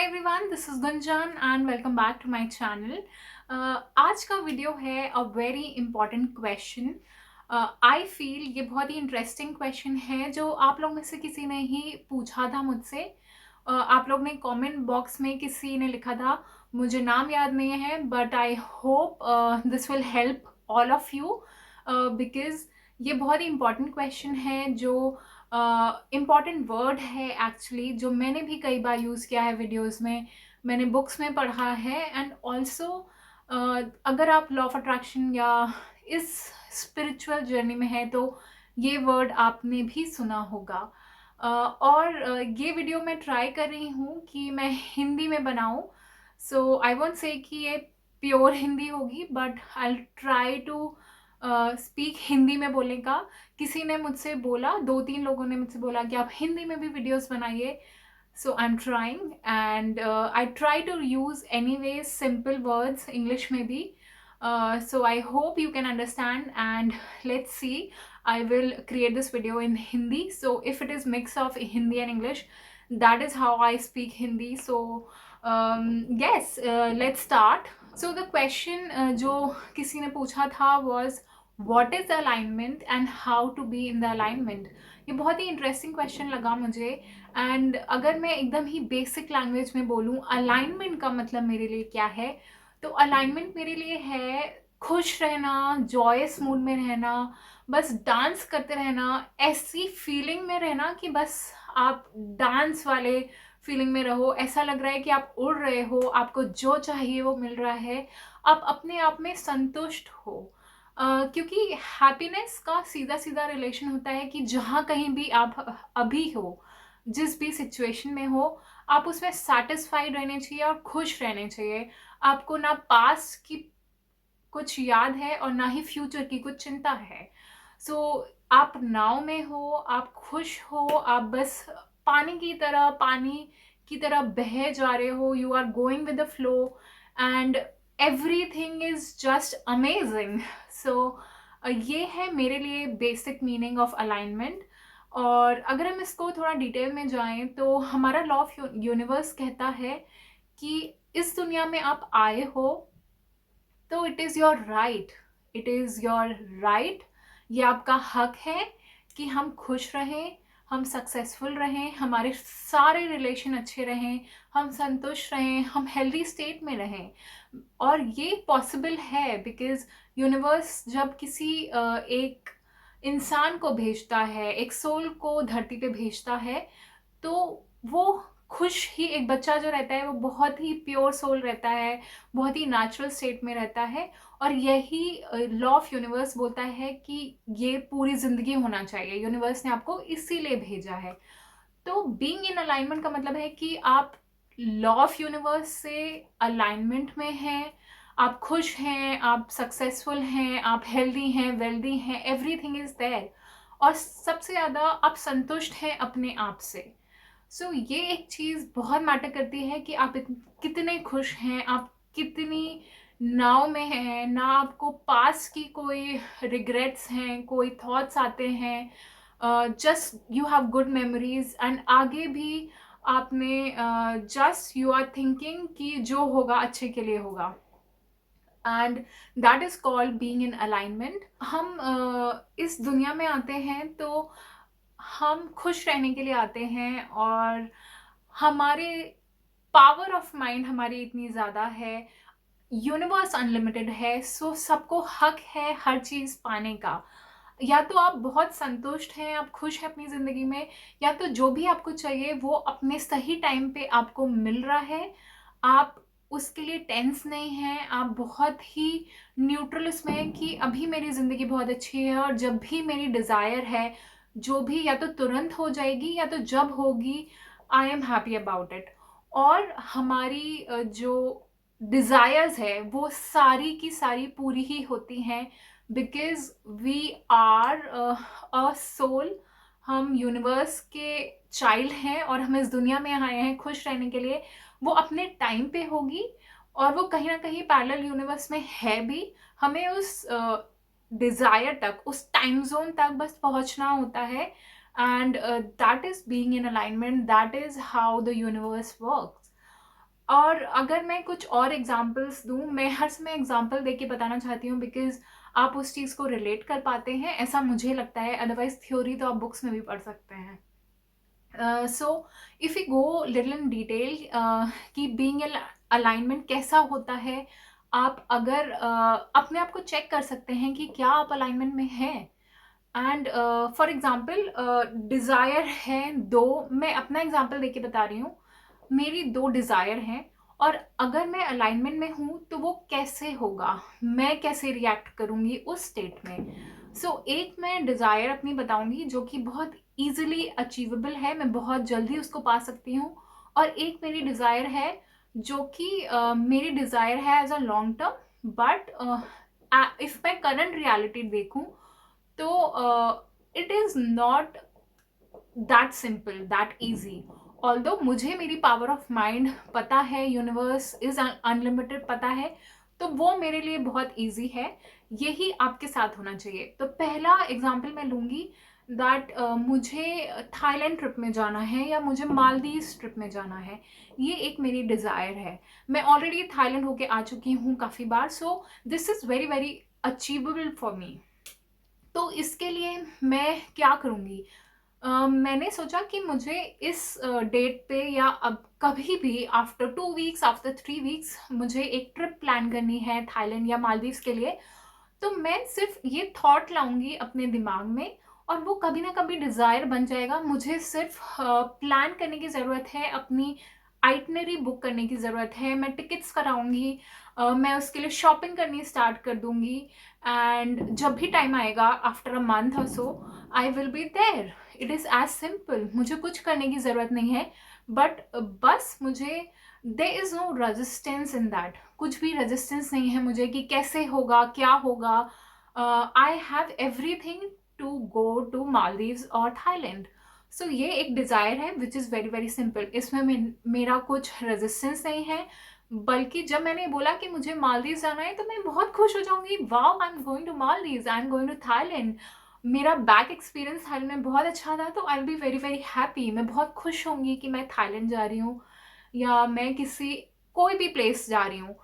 Hi everyone, this is Gunjan and welcome back to my channel. आज का video है a very important question. I feel ये बहुत ही interesting question है जो आप लोग में से किसी ने ही पूछा था मुझसे। आप लोग ने कमेंट बॉक्स में किसी ने लिखा था, मुझे नाम याद नहीं है but I hope this will help all of you because ये बहुत ही इंपॉर्टेंट क्वेश्चन है जो इम्पॉर्टेंट वर्ड है एक्चुअली, जो मैंने भी कई बार यूज़ किया है वीडियोस में, मैंने बुक्स में पढ़ा है एंड ऑल्सो अगर आप लॉ ऑफ अट्रैक्शन या इस स्पिरिचुअल जर्नी में है तो ये वर्ड आपने भी सुना होगा। और ये वीडियो मैं ट्राई कर रही हूँ कि मैं हिंदी में बनाऊँ। सो आई वोंट से कि ये प्योर हिंदी होगी but I try to speak Hindi में बोलने का। किसी ने मुझसे बोला, 2-3 लोगों ने मुझसे बोला कि आप हिंदी में भी वीडियोस बनाइए। So I am trying and I try to use any ways simple words English में भी। So I hope you can understand and let's see. I will create this video in Hindi. So if it is mix of Hindi and English, that is how I speak Hindi. So yes, let's start. So the question जो किसी ने पूछा था was what is the alignment and how to be in the alignment. ये बहुत ही interesting question लगा मुझे। And अगर मैं एकदम ही बेसिक लैंग्वेज में बोलूँ अलाइनमेंट का मतलब मेरे लिए क्या है, तो अलाइनमेंट मेरे लिए है खुश रहना, जॉयस मूड में रहना, बस डांस करते रहना, ऐसी फीलिंग में रहना कि बस आप डांस वाले फीलिंग में रहो, ऐसा लग रहा है कि आप उड़ रहे हो, आपको जो चाहिए वो मिल रहा है, आप अपने आप में संतुष्ट हो। क्योंकि हैप्पीनेस का सीधा सीधा रिलेशन होता है कि जहाँ कहीं भी आप अभी हो, जिस भी सिचुएशन में हो, आप उसमें सेटिस्फाइड रहने चाहिए और खुश रहने चाहिए। आपको ना पास्ट की कुछ याद है और ना ही फ्यूचर की कुछ चिंता है। सो आप नाव में हो, आप खुश हो, आप बस पानी की तरह बह जा रहे हो, you are going with the flow and everything is just amazing. So ये है मेरे लिए बेसिक मीनिंग ऑफ अलाइनमेंट। और अगर हम इसको थोड़ा डिटेल में जाएं तो हमारा लॉ ऑफ यूनिवर्स कहता है कि इस दुनिया में आप आए हो तो it is your right, it is your right, ये आपका हक है कि हम खुश रहें, हम सक्सेसफुल रहें, हमारे सारे रिलेशन अच्छे रहें, हम संतुष्ट रहें, हम हेल्दी स्टेट में रहें। और ये पॉसिबल है बिकॉज यूनिवर्स जब किसी एक इंसान को भेजता है, एक सोल को धरती पे भेजता है, तो वो खुश ही, एक बच्चा जो रहता है वो बहुत ही प्योर सोल रहता है, बहुत ही नेचुरल स्टेट में रहता है। और यही लॉ ऑफ यूनिवर्स बोलता है कि ये पूरी ज़िंदगी होना चाहिए, यूनिवर्स ने आपको इसीलिए भेजा है। तो बीइंग इन अलाइनमेंट का मतलब है कि आप लॉ ऑफ यूनिवर्स से अलाइनमेंट में हैं, आप खुश हैं, आप सक्सेसफुल हैं, आप हेल्दी हैं, वेल्दी हैं, एवरीथिंग इज़ देयर। और सबसे ज़्यादा आप संतुष्ट हैं अपने आप से। सो ये एक चीज़ बहुत मैटर करती है कि आप कितने खुश हैं, आप कितनी नाव में हैं, ना आपको पास की कोई रिग्रेट्स हैं, कोई थॉट्स आते हैं, just you have good memories and आगे भी आपने जस्ट यू आर थिंकिंग कि जो होगा अच्छे के लिए होगा। And that is called being in alignment. हम इस दुनिया में आते हैं तो हम खुश रहने के लिए आते हैं और हमारे पावर ऑफ माइंड हमारी इतनी ज़्यादा है, यूनिवर्स अनलिमिटेड है, सो सबको हक है हर चीज़ पाने का। या तो आप बहुत संतुष्ट हैं, आप खुश हैं अपनी ज़िंदगी में, या तो जो भी आपको चाहिए वो अपने सही टाइम पे आपको मिल रहा है। आप उसके लिए टेंस नहीं हैं, आप बहुत ही न्यूट्रल उसमें हैं कि अभी मेरी ज़िंदगी बहुत अच्छी है और जब भी मेरी डिज़ायर है, जो भी या तो तुरंत हो जाएगी या तो जब होगी, I am happy about it. और हमारी जो डिज़ायर्स है वो सारी की सारी पूरी ही होती हैं because we are a soul. हम यूनिवर्स के चाइल्ड हैं और हम इस दुनिया में आए हैं खुश रहने के लिए। वो अपने टाइम पे होगी और वो कहीं ना कहीं पैरेलल यूनिवर्स में है भी। हमें उस डिज़ायर तक, उस टाइम जोन तक बस पहुंचना होता है and that is being in alignment, that is how the universe works. और अगर मैं कुछ और एग्ज़ाम्पल्स दूँ, मैं हर समय एग्ज़ाम्पल दे के बताना चाहती हूँ बिकॉज़ आप उस चीज़ को रिलेट कर पाते हैं, ऐसा मुझे लगता है, अदरवाइज़ थ्योरी तो आप बुक्स में भी पढ़ सकते हैं। So if we go little in detail कि being in alignment कैसा होता है, आप अगर अपने आप को चेक कर सकते हैं कि क्या आप अलाइनमेंट में हैं। एंड फॉर एग्जांपल डिज़ायर है दो, मैं अपना एग्जांपल देके बता रही हूँ। मेरी दो डिज़ायर हैं और अगर मैं अलाइनमेंट में हूँ तो वो कैसे होगा, मैं कैसे रिएक्ट करूँगी उस स्टेट में। एक मैं डिज़ायर अपनी बताऊँगी जो कि बहुत ईज़िली अचीवेबल है, मैं बहुत जल्दी उसको पा सकती हूँ। और एक मेरी डिज़ायर है जो कि मेरी डिज़ायर है as a long term, but if मैं करंट रियलिटी देखूँ तो it is not that simple, that easy. Although मुझे मेरी पावर ऑफ माइंड पता है, यूनिवर्स इज़ अनलिमिटेड पता है, तो वो मेरे लिए बहुत ईज़ी है। यही आपके साथ होना चाहिए। तो पहला एग्ज़ाम्पल मैं लूँगी दैट मुझे थाईलैंड ट्रिप में जाना है या मुझे मालदीव्स ट्रिप में जाना है। ये एक मेरी डिज़ायर है। मैं ऑलरेडी थाईलैंड होके आ चुकी हूँ काफ़ी बार, so this is very, very achievable for me. तो इसके लिए मैं क्या करूँगी? मैंने सोचा कि मुझे इस डेट पे या अब कभी भी आफ्टर 2 वीक्स, आफ्टर 3 वीक्स मुझे एक ट्रिप प्लान करनी है थाईलैंड या मालदीव्स के लिए। तो मैं सिर्फ़ ये थॉट लाऊँगी अपने दिमाग में और वो कभी न कभी डिज़ायर बन जाएगा। मुझे सिर्फ़ प्लान करने की ज़रूरत है, अपनी आइटिनरी बुक करने की ज़रूरत है, मैं टिकट्स कराऊँगी, मैं उसके लिए शॉपिंग करनी स्टार्ट कर दूँगी एंड जब भी टाइम आएगा आफ्टर अ मंथ और so I will be there. It is as simple, मुझे कुछ करने की ज़रूरत नहीं है, बट बस मुझे there is no resistance in that, कुछ भी रेजिस्टेंस नहीं है मुझे कि कैसे होगा, क्या होगा। I have everything to go to Maldives और थाईलैंड। ये एक डिज़ायर है which is very, very simple. इसमें मेरा कुछ रेजिस्टेंस नहीं है, बल्कि जब मैंने बोला कि मुझे मालदीव्स जाना है तो मैं बहुत खुश हो जाऊँगी, wow! I am going to Maldives, I am going to Thailand. मेरा बैक एक्सपीरियंस थाईलैंड में बहुत अच्छा था, तो I will be very, very happy. मैं बहुत खुश होंगी कि मैं थाईलैंड जा रही हूँ या मैं किसी कोई भी प्लेस जा रही हूँ।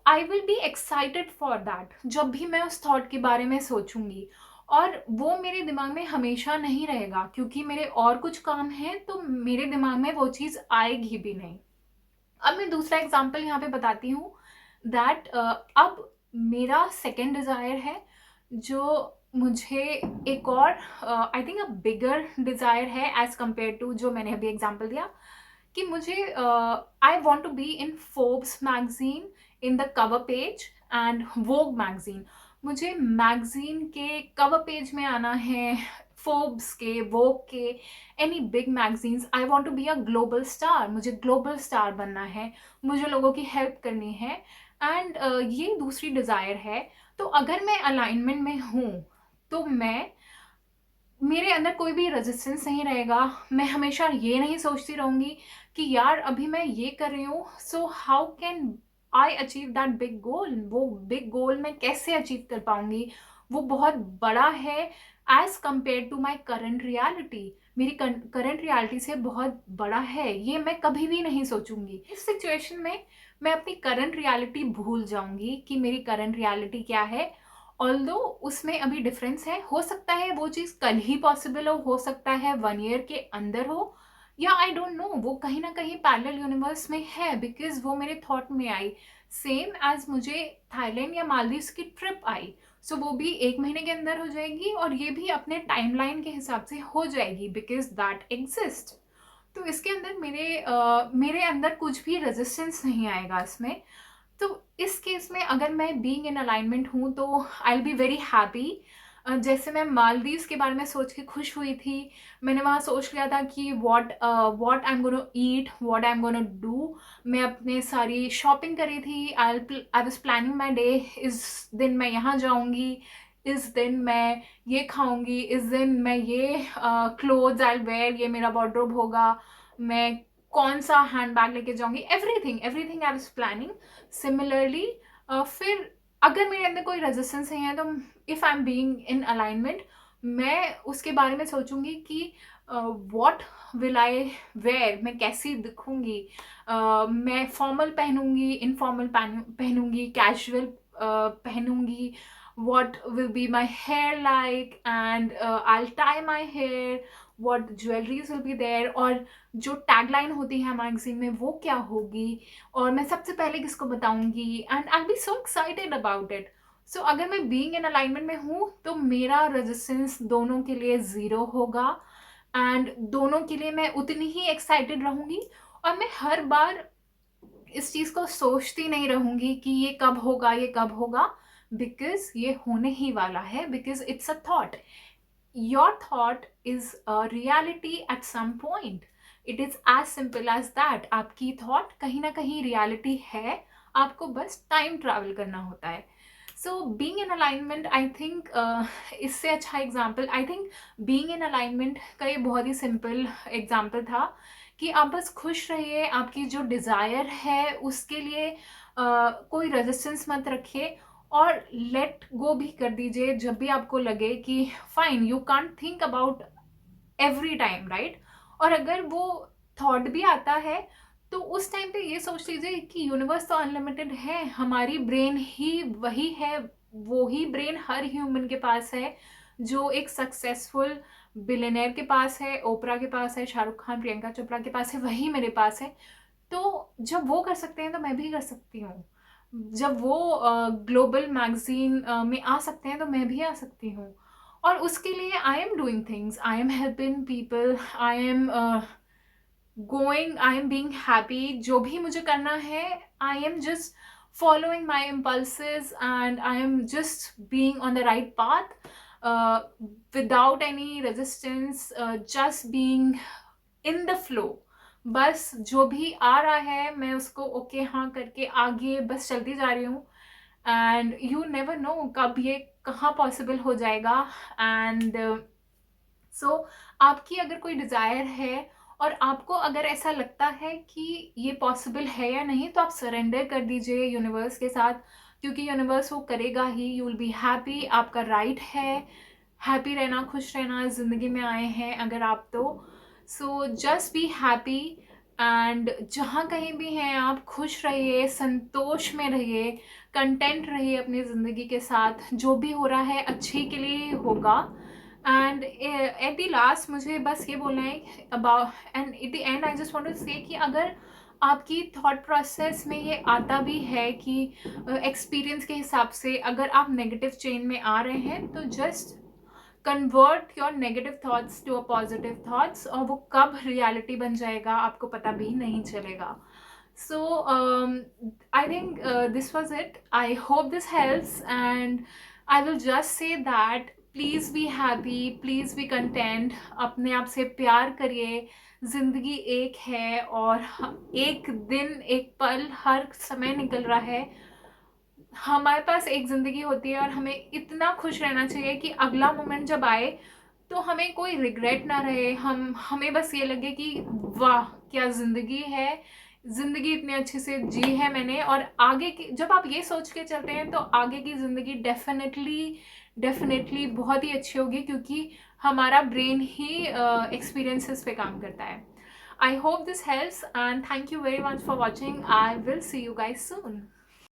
आई will be excited for that जब भी मैं उस थॉट के बारे में सोचूंगी। और वो मेरे दिमाग में हमेशा नहीं रहेगा क्योंकि मेरे और कुछ काम हैं, तो मेरे दिमाग में वो चीज़ आएगी भी नहीं। अब मैं दूसरा एग्जांपल यहाँ पे बताती हूँ दैट अब मेरा सेकंड डिज़ायर है जो मुझे एक और I think a bigger desire है एज़ कम्पेयर टू जो मैंने अभी एग्जांपल दिया, कि मुझे I want to be in Forbes magazine in the cover page and Vogue magazine. मुझे मैगज़ीन के कवर पेज में आना है, फोर्ब्स के, वोग के, any big magazines. I want to be a global star, मुझे ग्लोबल स्टार बनना है, मुझे लोगों की हेल्प करनी है एंड ये दूसरी डिज़ायर है। तो अगर मैं अलाइनमेंट में हूँ, तो मेरे अंदर कोई भी रेजिस्टेंस नहीं रहेगा। मैं हमेशा ये नहीं सोचती रहूँगी कि यार अभी मैं ये कर रही हूँ, so how can I achieve that big goal? वो बिग गोल मैं कैसे अचीव कर पाऊँगी? वो बहुत बड़ा है as compare to my current reality. मेरी करंट रियलिटी से बहुत बड़ा है, ये मैं कभी भी नहीं सोचूँगी। इस सिचुएशन में मैं अपनी करंट रियलिटी भूल जाऊँगी कि मेरी करंट रियलिटी क्या है। ऑल्दो उसमें अभी डिफरेंस है, हो सकता है वो चीज़ कल ही पॉसिबल हो सकता है 1 ईयर के अंदर हो, या आई डोंट नो वो कहीं न कहीं पैरेलल यूनिवर्स में है बिकॉज़ वो मेरे थॉट में आई। सेम एज़ मुझे थाईलैंड या मालदीव्स की ट्रिप आई, वो भी 1 महीने के अंदर हो जाएगी और ये भी अपने टाइमलाइन के हिसाब से हो जाएगी बिकॉज़ दैट एक्सिस्ट। तो इसके अंदर मेरे अंदर कुछ भी रेजिस्टेंस नहीं आएगा इसमें। तो इस केस में अगर मैं बीइंग इन अलाइनमेंट हूँ तो I will be very happy. जैसे मैं मालदीव्स के बारे में सोच के खुश हुई थी, मैंने वहाँ सोच लिया था कि what I am gonna eat, what I am gonna do. मैं अपने सारी शॉपिंग करी थी, I was planning my day. इस दिन मैं यहाँ जाऊँगी, इस दिन मैं ये खाऊँगी, इस दिन मैं ये क्लोथ्स आई विल वेयर, ये मेरा वार्डरोब होगा, मैं कौन-सा हैंडबैग लेके जाऊँगी, everything, everything I was planning. Similarly फिर अगर मेरे अंदर कोई रेजिस्टेंस नहीं है तो if I am being in alignment, मैं उसके बारे में सोचूंगी कि व्हाट विल आई वेयर, मैं कैसी दिखूंगी, मैं फॉर्मल पहनूंगी, इनफॉर्मल पहनूंगी, कैजुअल पहनूंगी, what will be my hair like, and I'll tie my hair, what jewelries will be there, और जो टैगलाइन होती है मैगजीन में वो क्या होगी, और मैं सबसे पहले किसको बताऊंगी, and I be so excited about it. So अगर मैं बीइंग इन अलाइनमेंट में हूँ तो मेरा रेजिस्टेंस दोनों के लिए ज़ीरो होगा, एंड दोनों के लिए मैं उतनी ही एक्साइटेड रहूंगी. और मैं हर बार इस चीज़ को सोचती नहीं रहूंगी कि ये कब होगा, ये कब होगा, बिकॉज ये होने ही वाला है, because it's a thought. Your thought is a reality at some point. It is as simple as that. आपकी थॉट कहीं ना कहीं रियलिटी है, आपको बस टाइम ट्रैवल करना होता है. So being in alignment, I think इससे अच्छा example, I think being in alignment का ये बहुत ही सिंपल एग्जाम्पल था कि आप बस खुश रहिए, आपकी जो डिज़ायर है उसके लिए कोई रेजिस्टेंस मत रखिए, और लेट गो भी कर दीजिए जब भी आपको लगे कि fine, you can't think about every time, right. और अगर वो थॉट भी आता है तो उस टाइम पे ये सोच लीजिए कि यूनिवर्स तो अनलिमिटेड है, हमारी ब्रेन ही वही है, वो ही ब्रेन हर ह्यूमन के पास है जो एक सक्सेसफुल बिलियनर के पास है, ओपरा के पास है, शाहरुख खान, प्रियंका चोपड़ा के पास है, वही मेरे पास है. तो जब वो कर सकते हैं तो मैं भी कर सकती हूँ. जब वो ग्लोबल मैगजीन में आ सकते हैं तो मैं भी आ सकती हूँ. और उसके लिए I am doing things, I am helping people, I am being happy. जो भी मुझे करना है, I am just following my impulses, and I am just being on the right path, without any resistance, just being in the flow. बस जो भी आ रहा है मैं उसको ओके हाँ करके आगे बस चलती जा रही हूँ. एंड यू नेवर नो कब ये कहाँ पॉसिबल हो जाएगा. एंड सो आपकी अगर कोई डिज़ायर है और आपको अगर ऐसा लगता है कि ये पॉसिबल है या नहीं, तो आप सरेंडर कर दीजिए यूनिवर्स के साथ, क्योंकि यूनिवर्स वो करेगा ही. यू विल बी हैप्पी, आपका राइट है हैप्पी रहना, खुश रहना. ज़िंदगी में आए हैं अगर आप तो so just be happy. And जहाँ कहीं भी हैं आप खुश रहिए, संतोष में रहिए, कंटेंट रहिए अपनी ज़िंदगी के साथ. जो भी हो रहा है अच्छे के लिए होगा. एंड एट द लास्ट मुझे बस ये बोलना है about, and at the end I just want to say कि अगर आपकी थॉट प्रोसेस में ये आता भी है कि एक्सपीरियंस के हिसाब से अगर आप नेगेटिव चेन में आ रहे हैं, तो just convert your negative thoughts to a positive thoughts, और वो कब रियलिटी बन जाएगा आपको पता भी नहीं चलेगा. So I think this was it. I hope this helps, and I will just say that please be happy, please be content. अपने आप से प्यार करिए. ज़िंदगी एक है और एक दिन, एक पल, हर समय निकल रहा है. हमारे पास एक ज़िंदगी होती है और हमें इतना खुश रहना चाहिए कि अगला मोमेंट जब आए तो हमें कोई रिग्रेट ना रहे. हमें बस ये लगे कि वाह क्या ज़िंदगी है, ज़िंदगी इतनी अच्छे से जी है मैंने. और आगे की जब आप ये सोच के चलते हैं तो आगे की ज़िंदगी डेफिनेटली बहुत ही अच्छी होगी, क्योंकि हमारा ब्रेन ही एक्सपीरियंसेस पे काम करता है. I hope this helps, and thank you very much for watching. I will see you guys soon.